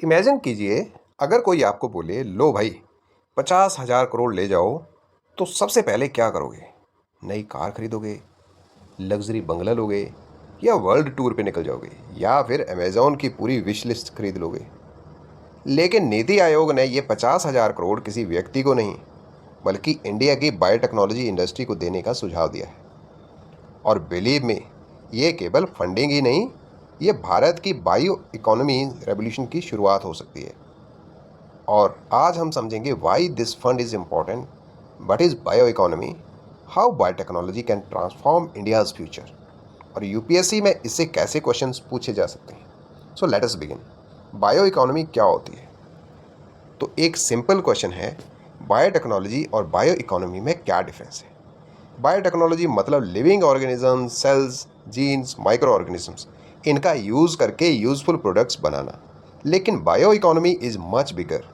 Imagine कीजिए, अगर कोई आपको बोले लो भाई 50,000 करोड़ ले जाओ, तो सबसे पहले क्या करोगे? नई कार खरीदोगे, लग्जरी बंगला लोगे, या वर्ल्ड टूर पे निकल जाओगे, या फिर अमेजोन की पूरी विश लिस्ट खरीद लोगे? लेकिन नीति आयोग ने ये 50,000 करोड़ किसी व्यक्ति को नहीं, बल्कि इंडिया की बायोटेक्नोलॉजी इंडस्ट्री को देने का सुझाव दिया है। और बिलीव में, ये केवल फंडिंग ही नहीं, ये भारत की बायो इकोनॉमी रेवोल्यूशन की शुरुआत हो सकती है। और आज हम समझेंगे why this fund is important, what is bio economy, how biotechnology can transform India's future, और यूपीएससी में इससे कैसे क्वेश्चंस पूछे जा सकते हैं। So let us begin. Bio economy क्या होती है? तो एक सिंपल क्वेश्चन है, बायोटेक्नोलॉजी और बायो इकोनॉमी में क्या डिफरेंस है? बायोटेक्नोलॉजी मतलब living organism, cells, genes, micro organisms, इनका यूज़ करके यूज़फुल प्रोडक्ट्स बनाना। लेकिन bio economy is much bigger.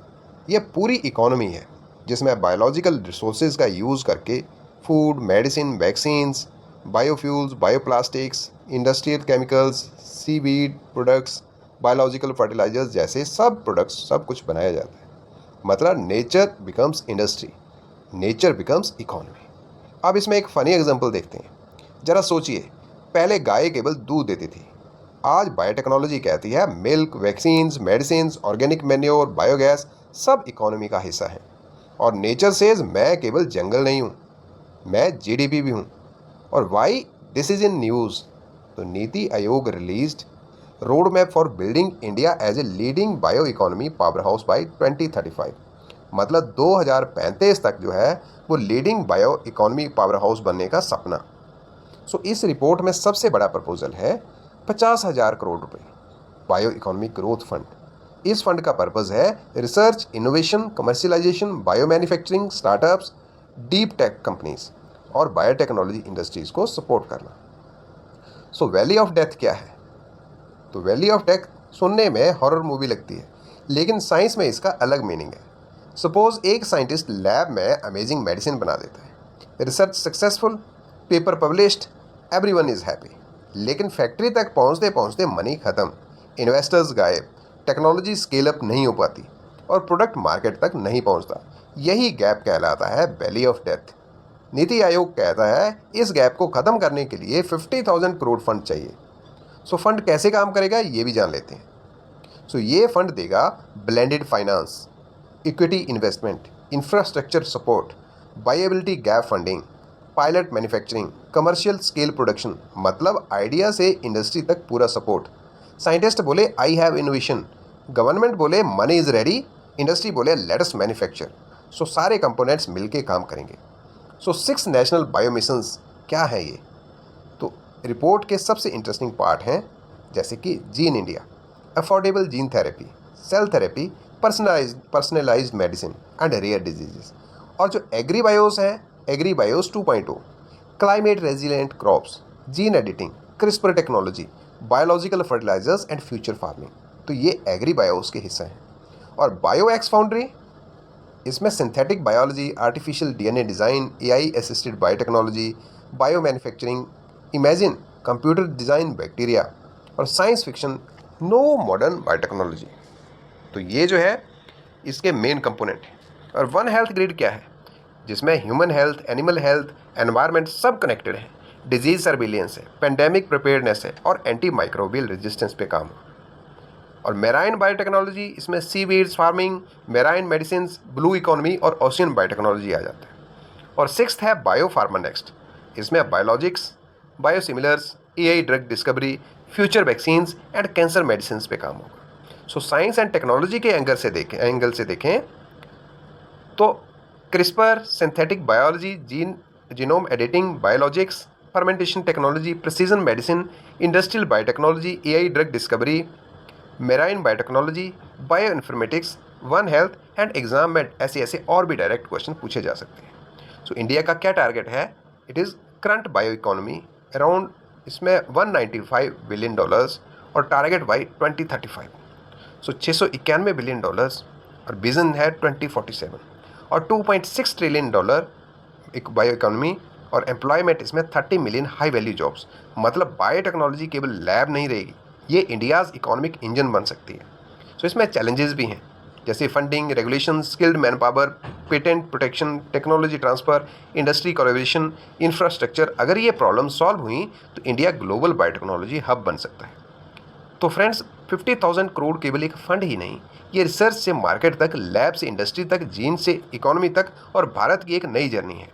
यह पूरी इकोनॉमी है जिसमें बायोलॉजिकल रिसोर्सेज का यूज़ करके food, medicine, vaccines, biofuels, bioplastics, industrial chemicals, seaweed products, biological fertilisers जैसे सब प्रोडक्ट्स, सब कुछ बनाया जाता है। मतलब nature becomes industry, nature becomes economy. अब इसमें एक फ़नी एग्जांपल देखते हैं। ज़रा सोचिए, पहले गाय केवल दूध देती थी, आज बायोटेक्नोलॉजी कहती है milk, vaccines, medicines, organic manure, biogas सब इकोनॉमी का हिस्सा है। और नेचर सेज मैं केवल जंगल नहीं हूँ, मैं जीडीपी भी हूँ। और why this is in news? तो NITI Aayog released road map for building India as a leading bio economy power house by 2035। मतलब 2035 तक जो है वो leading bio economy power house बनने का सपना। सो इस रिपोर्ट में सबसे बड़ा प्रपोजल है 50,000 करोड़ रुपए बायो इकोनॉमिक ग्रोथ फंड। इस फंड का पर्पज़ है research, innovation, commercialisation, bio manufacturing, startups, deep tech companies और बायोटेक्नोलॉजी इंडस्ट्रीज़ को सपोर्ट करना। सो वैली ऑफ डेथ क्या है? तो वैली ऑफ डेथ सुनने में हॉरर मूवी लगती है, लेकिन साइंस में इसका अलग मीनिंग है। सपोज एक साइंटिस्ट लैब में अमेजिंग मेडिसिन बना देता है, research successful, paper published, everyone is happy. लेकिन फैक्ट्री तक पहुंचते पहुंचते मनी ख़त्म, इन्वेस्टर्स गायब, टेक्नोलॉजी स्केल अप नहीं हो पाती और प्रोडक्ट मार्केट तक नहीं पहुंचता। यही गैप कहलाता है valley of death. NITI Aayog कहता है इस गैप को ख़त्म करने के लिए 50,000 करोड़ फंड चाहिए। सो फंड कैसे काम करेगा ये भी जान लेते हैं। सो ये फंड देगा blended finance, equity investment, infrastructure support, viability gap funding, pilot manufacturing, commercial scale production, मतलब आइडिया से इंडस्ट्री तक पूरा सपोर्ट। साइंटिस्ट बोले आई हैव इनोवेशन, गवर्नमेंट बोले मनी इज़ रेडी, इंडस्ट्री बोले लेट अस मैन्युफैक्चर। सो सारे कंपोनेंट्स मिलके काम करेंगे। सो 6 नेशनल बायो मिशंस क्या है ये? तो रिपोर्ट के सबसे इंटरेस्टिंग पार्ट हैं, जैसे कि gene India, affordable gene therapy, cell therapy, personalised medicine and rare diseases. और जो एग्री बायोस हैं, agri bios 2.0, climate resilient crops, gene editing, CRISPR technology, biological fertilisers and future farming. तो ये एग्री बायोस के हिस्से हैं। और बायो एक्स फाउंड्री, इसमें synthetic biology, artificial DNA design, AI assisted biotechnology, bio manufacturing, imagine computer design bacteria, और science fiction no modern biotechnology. तो ये जो है इसके मेन कंपोनेंट है। और वन हेल्थ ग्रिड क्या है? जिसमें human health, animal health, environment सब कनेक्टेड है। डिजीज सर्विलियंस है, पेंडेमिक प्रिपेयर्डनेस है, और एंटी माइक्रोबियल रेजिस्टेंस पे काम है। और मेराइन बायोटेक्नोलॉजी, इसमें sea weeds farming, marine medicine, blue economy और ओशियन बायोटेक्नोलॉजी आ जाता है। और सिक्स्थ है बायो फार्मा नेक्स्ट, इसमें biologics, biosimilars, AI drug discovery, future vaccines and cancer medicine पे काम होगा। सो साइंस एंड टेक्नोलॉजी के एंगल से देखें तो CRISPR, synthetic biology, genome editing, biologics, fermentation technology, precision medicine, industrial biotechnology, AI drug discovery, marine biotechnology, bio informatics, one health and exam में ऐसे ऐसे और भी डायरेक्ट क्वेश्चन पूछे जा सकते हैं। सो इंडिया का क्या टारगेट है? It is current bio economy around, इसमें $195 बिलियन और टारगेट बाई 2035। सो $691 बिलियन और विजन है 2047। और $2.6 ट्रिलियन एक बायो इकोनॉमी, और एम्प्लॉयमेंट इसमें 30 मिलियन हाई वैल्यू जॉब्स। मतलब बायोटेक्नोलॉजी केवल लैब नहीं रहेगी, ये इंडियाज़ इकोनॉमिक इंजन बन सकती है। सो इसमें चैलेंजेस भी हैं, जैसे funding, regulation, skilled man power, patent protection, technology transfer, industry collaboration, infrastructure. अगर ये प्रॉब्लम सॉल्व हुई तो इंडिया ग्लोबल बायोटेक्नोलॉजी हब बन सकता है। तो फ्रेंड्स, 50,000 करोड़ केवल एक फंड ही नहीं, ये रिसर्च से मार्केट तक, लैब से इंडस्ट्री तक, जीन से इकोनॉमी तक और भारत की एक नई जर्नी है।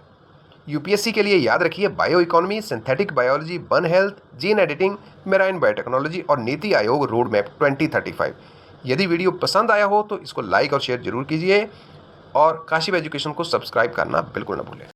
यूपीएससी के लिए याद रखिए, bio economy, synthetic biology, one health, gene editing, marine biotechnology और नीति आयोग रोड मैप 2035। यदि वीडियो पसंद आया हो तो इसको लाइक और शेयर जरूर कीजिए और काशिप एजुकेशन को सब्सक्राइब करना बिल्कुल ना भूलें।